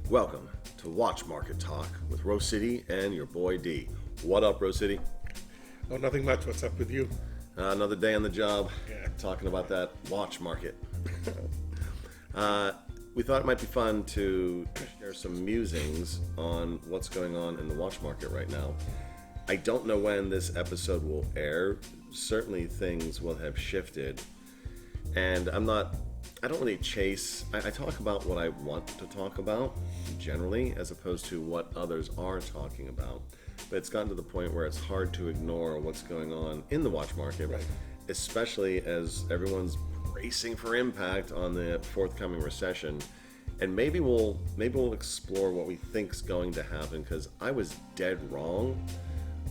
Welcome to Watch Market Talk with Rose City and your boy D. What up, Rose City? Oh, nothing much. What's up with you? Another day on the job, Yeah. talking about that watch market. We thought it might be fun to share some musings on what's going on in the watch market right now. I don't know when this episode will air. Certainly things will have shifted. And I don't really chase. I talk about what I want to talk about generally, as opposed to what others are talking about. But it's gotten to the point where it's hard to ignore what's going on in the watch market, Right. especially as everyone's bracing for impact on the forthcoming recession. And maybe we'll explore what we think's going to happen, because I was dead wrong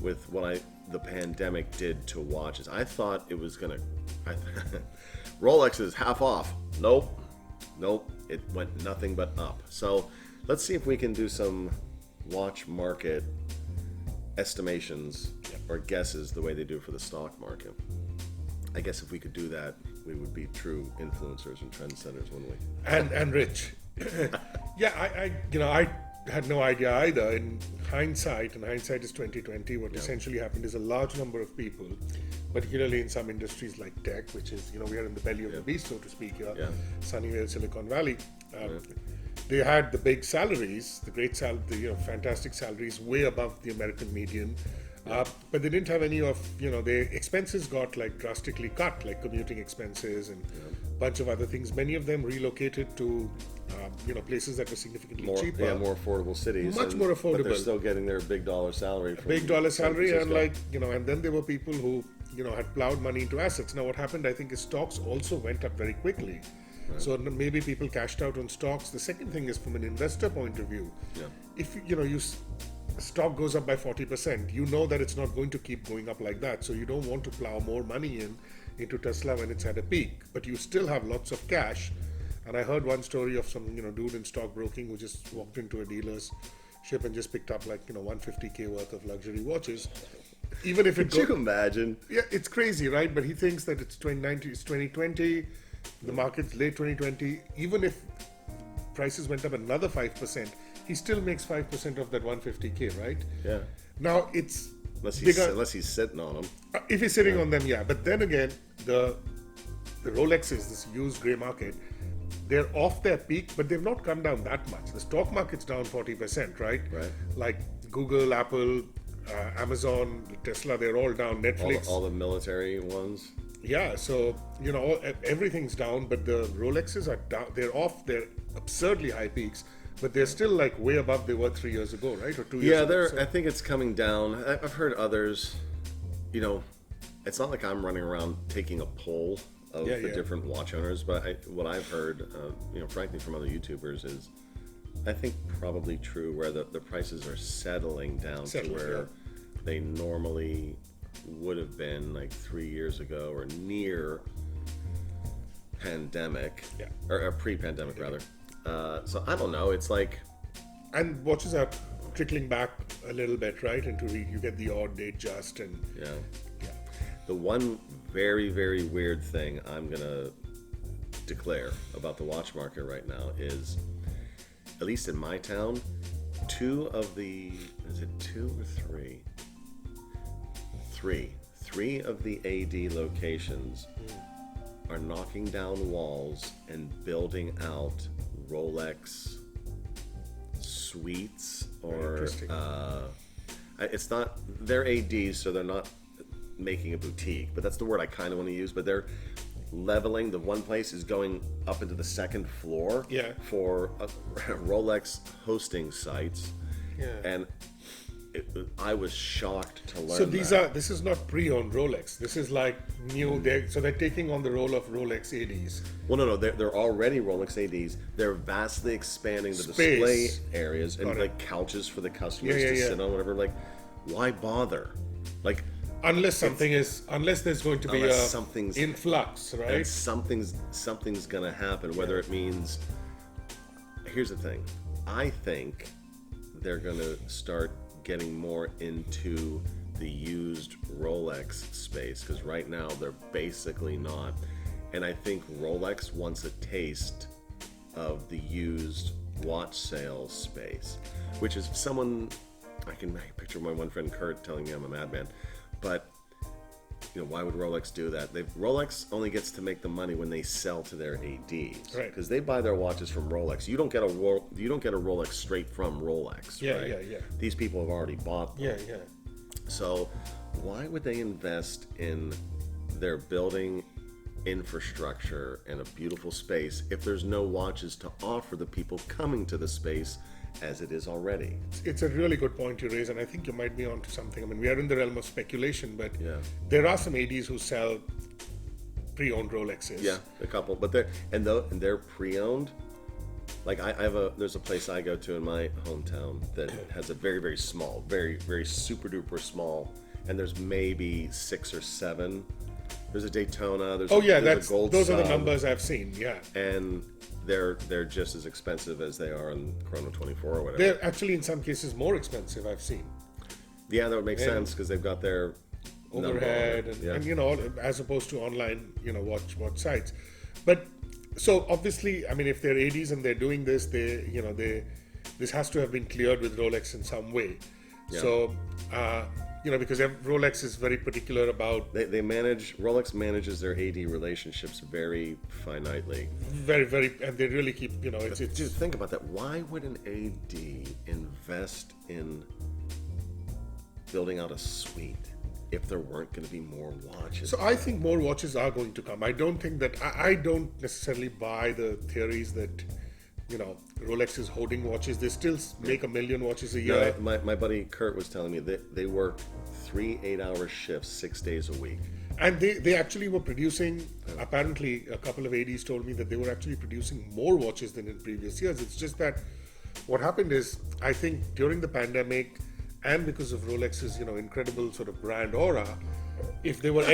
with what the pandemic did to watches. I thought it was gonna. Rolex is half off. Nope. It went nothing but up. So let's see if we can do some watch market estimations or guesses the way they do for the stock market. I guess if we could do that, we would be true influencers and trendsetters, wouldn't we? And rich. Yeah, I had no idea either. In hindsight, and hindsight is 2020, what essentially happened is a large number of people, particularly in some industries like tech, which is, we are in the belly of the beast, so to speak, Sunnyvale, Silicon Valley. They had the big salaries, the fantastic salaries, way above the American median. But they didn't have any of, their expenses got like drastically cut, like commuting expenses and a bunch of other things. Many of them relocated to, places that were significantly cheaper. Yeah, more affordable cities. Much more affordable. But they're still getting their big dollar salary. Big dollar salary, and and then there were people who, had plowed money into assets. Now what happened, I think, is stocks also went up very quickly. Right. So maybe people cashed out on stocks. The second thing is, from an investor point of view, if stock goes up by 40%, you know that it's not going to keep going up like that. So you don't want to plow more money into Tesla when it's at a peak, but you still have lots of cash. And I heard one story of some dude in stockbroking who just walked into a dealer's ship and just picked up 150K worth of luxury watches. Even if Could you imagine? Yeah, it's crazy, right? But he thinks that it's 2019, it's 2020, the market's late 2020. Even if prices went up another 5%, he still makes 5% of that 150K, right? Yeah. Now it's unless he's sitting on them. If he's sitting on them, yeah. But then again, the Rolexes, this used grey market, they're off their peak, but they've not come down that much. The stock market's down 40%, right? Right. Like Google, Apple, Amazon, Tesla, they're all down. Netflix, all the military ones. Yeah, so everything's down, but the Rolexes are down. They're off their absurdly high peaks, but they're still way above they were 3 years ago, right? Or 2 years ago. Yeah, I think it's coming down. I've heard others. It's not like I'm running around taking a poll of the different watch owners, but what I've heard, frankly, from other YouTubers is, I think probably true, where the prices are settling down to where they normally would have been 3 years ago, or near pandemic, or pre-pandemic rather. So I don't know. It's and watches are trickling back a little bit, right? You get the odd date just and The one very, very weird thing I'm gonna declare about the watch market right now is, at least in my town, two of the AD locations are knocking down walls and building out Rolex suites, or it's not, they're ADs, so they're not making a boutique, but that's the word I kind of want to use. But they're leveling. The one place is going up into the second floor for Rolex hosting sites, and I was shocked to learn. So this is not pre-owned Rolex. This is new. They're taking on the role of Rolex ADs. Well, no, they're already Rolex ADs. They're vastly expanding the display areas and couches for the customers to sit on. Whatever. Why bother? Unless there's going to be a influx, right? And something's gonna happen. Whether it means, here's the thing, I think they're gonna start getting more into the used Rolex space, because right now they're basically not. And I think Rolex wants a taste of the used watch sales space, which is someone I can picture my one friend Kurt telling me I'm a madman, but why would Rolex do that? Rolex only gets to make the money when they sell to their ADs, right? Because they buy their watches from Rolex. You don't get a Rolex straight from Rolex, right? Yeah. These people have already bought them. Yeah. So why would they invest in their building infrastructure and a beautiful space if there's no watches to offer the people coming to the space as it is already? It's a really good point you raise, and I think you might be onto something. I mean, we are in the realm of speculation, but Yeah. there are some ADs who sell pre-owned Rolexes. Yeah, a couple, but they're pre-owned. Like there's a place I go to in my hometown that has a very, very small, very, very super duper small, and there's maybe 6 or 7. There's a Daytona. There's a gold those are the sub, numbers I've seen. Yeah, and they're just as expensive as they are in Chrono 24 or whatever. they're actually in some cases more expensive. I've seen Yeah, that would make sense because they've got their overhead and as opposed to online watch sites. But so obviously, I mean, if they're ADs and they're doing this, this has to have been cleared with Rolex in some way. Yeah. So because Rolex is very particular about Rolex manages their AD relationships very finitely. very, very, and they really keep it's Dude, think about that. Why would an AD invest in building out a suite if there weren't going to be more watches? So I think more watches are going to come. I don't think that I don't necessarily buy the theories that Rolex is hoarding watches. They still make 1 million watches a year. No, my buddy Kurt was telling me that they work 3 8-hour shifts 6 days a week. And they actually were producing, apparently a couple of ADs told me that they were actually producing more watches than in previous years. It's just that what happened is, I think during the pandemic and because of Rolex's incredible sort of brand aura, if they were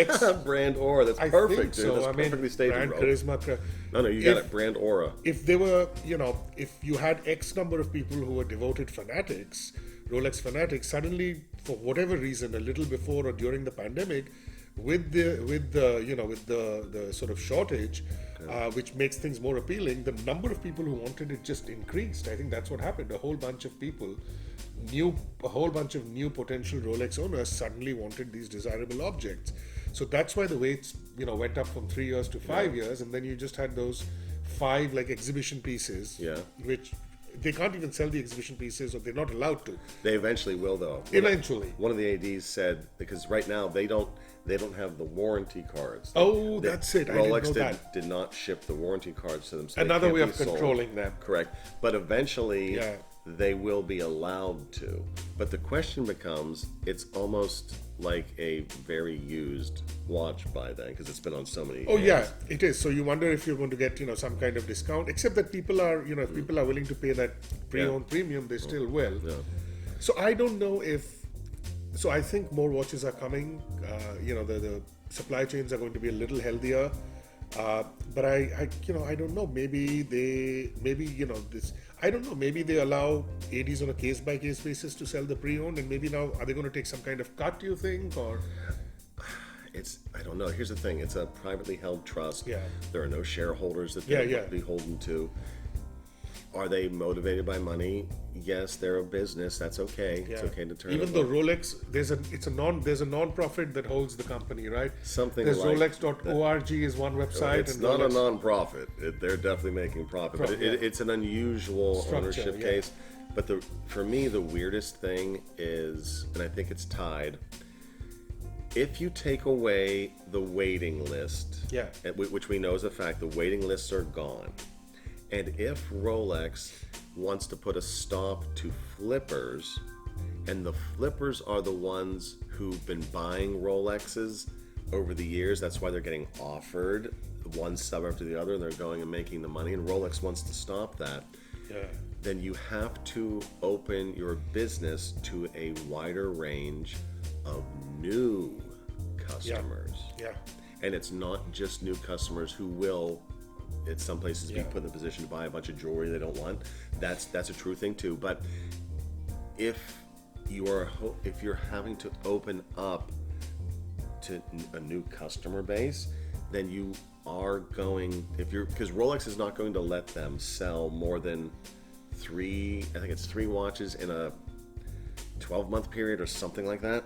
brand aura, that's I perfect, think dude. so. That's perfectly stated, brand bro. charisma. No, you got it. Brand aura. If they were, if you had X number of people who were devoted fanatics, Rolex fanatics, suddenly for whatever reason, a little before or during the pandemic, with the sort of shortage, which makes things more appealing, the number of people who wanted it just increased. I think that's what happened. A whole bunch of people, new potential Rolex owners suddenly wanted these desirable objects. So that's why the weights went up from 3 years to 5 years, and then you just had those 5 like exhibition pieces, which they can't even sell the exhibition pieces, or they're not allowed to. They eventually will, though. Eventually. One of the ADs said, because right now they don't have the warranty cards. Oh, that's it. Rolex did not ship the warranty cards to them. So another way of sold. controlling them. Correct. But eventually they will be allowed to. But the question becomes, it's almost like a very used watch by then, because it's been on so many hands. Yeah, it is. So you wonder if you're going to get some kind of discount, except that people are if people are willing to pay that pre-owned premium, they still will. So I don't know if I think more watches are coming. The supply chains are going to be a little healthier, but I don't know. Maybe I don't know. Maybe they allow ADs on a case-by-case basis to sell the pre-owned, and maybe now are they going to take some kind of cut? Do you think, or? I don't know. Here's the thing. It's a privately held trust. Yeah. There are no shareholders that they're beholden to. Are they motivated by money? Yes, they're a business. That's okay. Yeah. It's okay to turn. Even though Rolex, there's a non-profit that holds the company, right? Something there's like Rolex.org is one website. It's and not Rolex, a non-profit. They're definitely making profit, but it's an unusual ownership case. But for me, the weirdest thing is, and I think it's tied. If you take away the waiting list, which we know is a fact, the waiting lists are gone. And if Rolex wants to put a stop to flippers, and the flippers are the ones who've been buying Rolexes over the years, that's why they're getting offered one sub after the other, and they're going and making the money, and Rolex wants to stop that, then you have to open your business to a wider range of new customers. And it's not just new customers who will, at some places, be put in the position to buy a bunch of jewelry they don't want. That's a true thing too. But if you're having to open up to a new customer base, then you are going, because Rolex is not going to let them sell more than three watches in a 12-month period or something like that.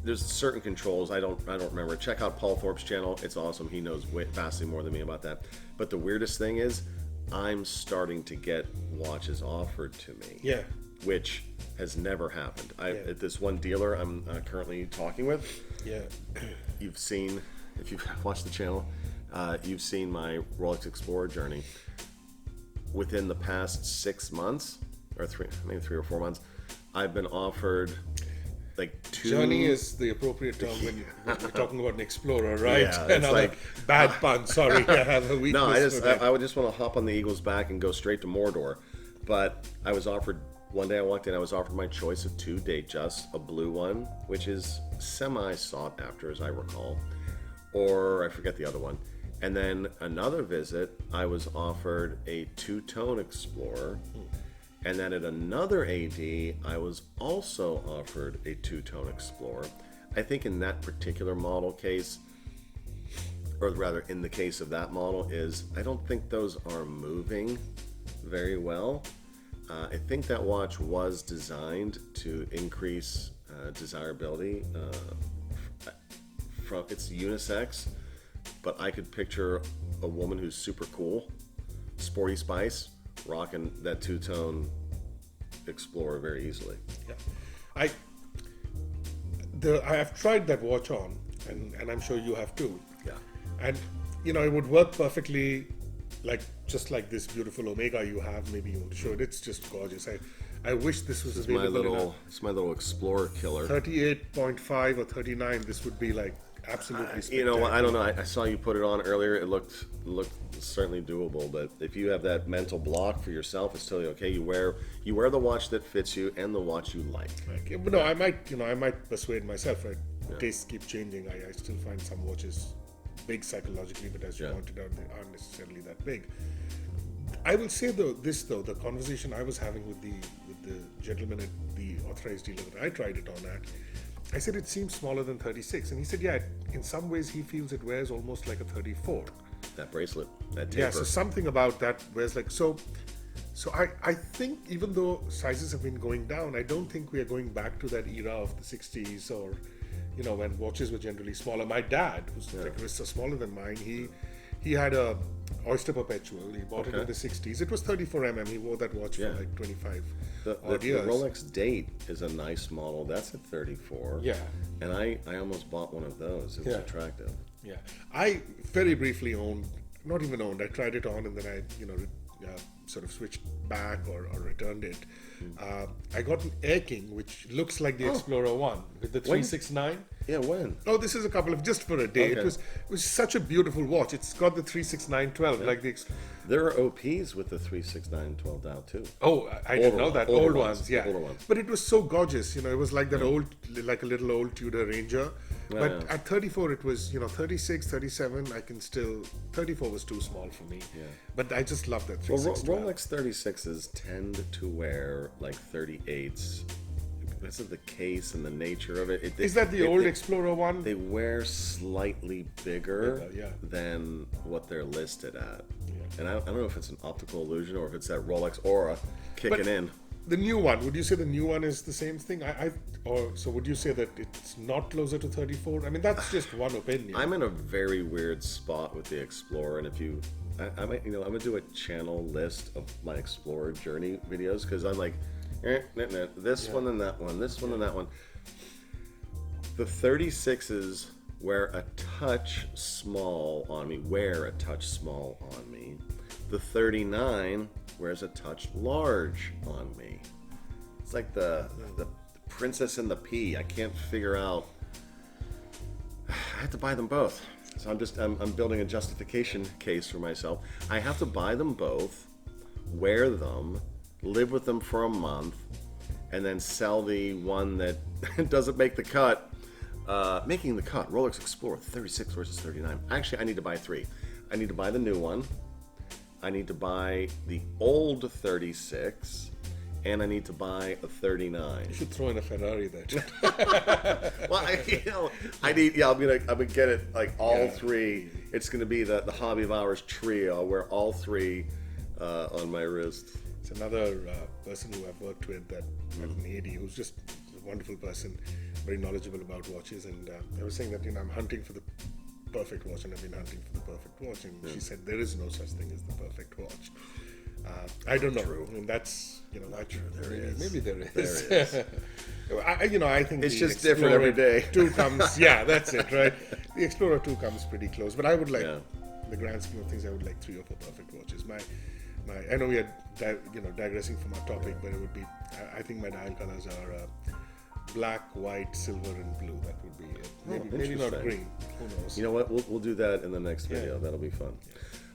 There's certain controls I don't remember. Check out Paul Thorpe's channel. It's awesome. He knows vastly more than me about that. But the weirdest thing is, I'm starting to get watches offered to me. Yeah. Which has never happened. At this one dealer I'm currently talking with. Yeah. You've seen, if you've watched the channel, you've seen my Rolex Explorer journey. Within the past 6 months, or maybe 3 or 4 months, I've been offered like 2. Journey is the appropriate term when we're talking about an Explorer, right? Yeah, it's like bad pun. Sorry, I have a weakness. No, I would just want to hop on the Eagle's back and go straight to Mordor. But I was offered, one day I walked in, I was offered my choice of 2 Datejust, a blue one, which is semi sought after as I recall, or I forget the other one. And then another visit, I was offered a 2-tone Explorer. And then at another AD, I was also offered a 2-tone Explorer. I think in that particular model case, or rather in the case of that model, is I don't think those are moving very well. I think that watch was designed to increase desirability. From it's unisex, but I could picture a woman who's super cool, sporty spice, rocking that 2-tone Explorer very easily. Yeah, I have tried that watch on, and I'm sure you have too. Yeah. And it would work perfectly, just like this beautiful Omega you have. Maybe you want to show it. It's just gorgeous. I wish this was available. It's my little Explorer killer. 38.5 or 39. This would be like absolutely spectacular. You know what? I don't know. I saw you put it on earlier. It looked certainly doable. But if you have that mental block for yourself, it's totally okay. You wear the watch that fits you and the watch you like. But no, I might persuade myself. Right? Yeah. Tastes keep changing. I still find some watches big psychologically, but as you pointed out, they aren't necessarily that big. I will say though, the conversation I was having with the gentleman at the authorized dealer that I tried it on at, I said it seems smaller than 36, and he said, yeah, in some ways he feels it wears almost like a 34. That bracelet, that taper. Yeah, so something about that wears like so. I think even though sizes have been going down, I don't think we are going back to that era of the 60s or, when watches were generally smaller. My dad, who's like so smaller than mine, he had a Oyster Perpetual. He bought it in the 60s. It was 34 mm. He wore that watch for like 25 odd years. The Rolex Date is a nice model. That's at 34. Yeah. And I almost bought one of those. It's attractive. Yeah. I very briefly not even owned. I tried it on and then I, sort of switched back or returned it. I got an Air King, which looks like the Explorer 1 with the 369. Yeah, when? Oh, this is a couple of just for a day. Okay. It was such a beautiful watch. It's got the 36912 like the. There are OPs with the 36912 dial too. Oh, I didn't know that. Old ones, yeah. Older ones. But it was so gorgeous. It was like that old, like a little old Tudor Ranger. But at 34, it was 36, 37. 34 was too small for me. Yeah. But I just love that 369. Rolex 36s tend to wear like 38s. Because of the case and the nature of it. Is that the old Explorer one? They wear slightly bigger than what they're listed at. Yeah. And I don't know if it's an optical illusion or if it's that Rolex aura kicking in. The new one, would you say the new one is the same thing? So would you say that it's not closer to 34? I mean, that's just one opinion. I'm in a very weird spot with the Explorer, and if you, I might, I'm gonna do a channel list of my Explorer journey videos because I'm like, this one and that one, this one and that one. The 36s wear a touch small on me. The 39 wears a touch large on me. It's like the princess and the pea. I can't figure out. I have to buy them both. So I'm building a justification case for myself. I have to buy them both, wear them, live with them for a month, and then sell the one that doesn't make the cut. Making the cut, Rolex Explorer 36 versus 39. Actually, I need to buy 3. I need to buy the new one. I need to buy the old 36, and I need to buy a 39. You should throw in a Ferrari then. Well, I need. I'm gonna get it like all 3. It's gonna be the Hobby of Hours trio. I'll wear all 3 on my wrist. It's another person who I've worked with at an AD who's just a wonderful person, very knowledgeable about watches. And I was saying that I'm hunting for the perfect watch, and I've been hunting for the perfect watch. And she said there is no such thing as the perfect watch. I don't know. True. I mean, that's not true. Maybe there is. There is. I think It's the just different every Explorer day. 2 comes. Yeah, that's it, right? The Explorer 2 comes pretty close, but I would like, Yeah. the grand scheme of things, I would like 3 or 4 perfect watches. I know we are digressing from our topic, but it would be. I think my dial colors are black, white, silver, and blue. That would be it. Maybe not interesting. green. Who knows? You know what? We'll do that in the next video. That'll be fun.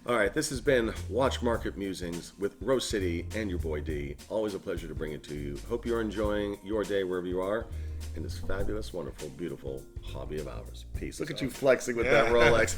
All right, this has been Watch Market Musings with Rose City and your boy D. Always a pleasure to bring it to you. Hope you're enjoying your day wherever you are in this fabulous, wonderful, beautiful hobby of ours. Peace. Look at you flexing with that Rolex.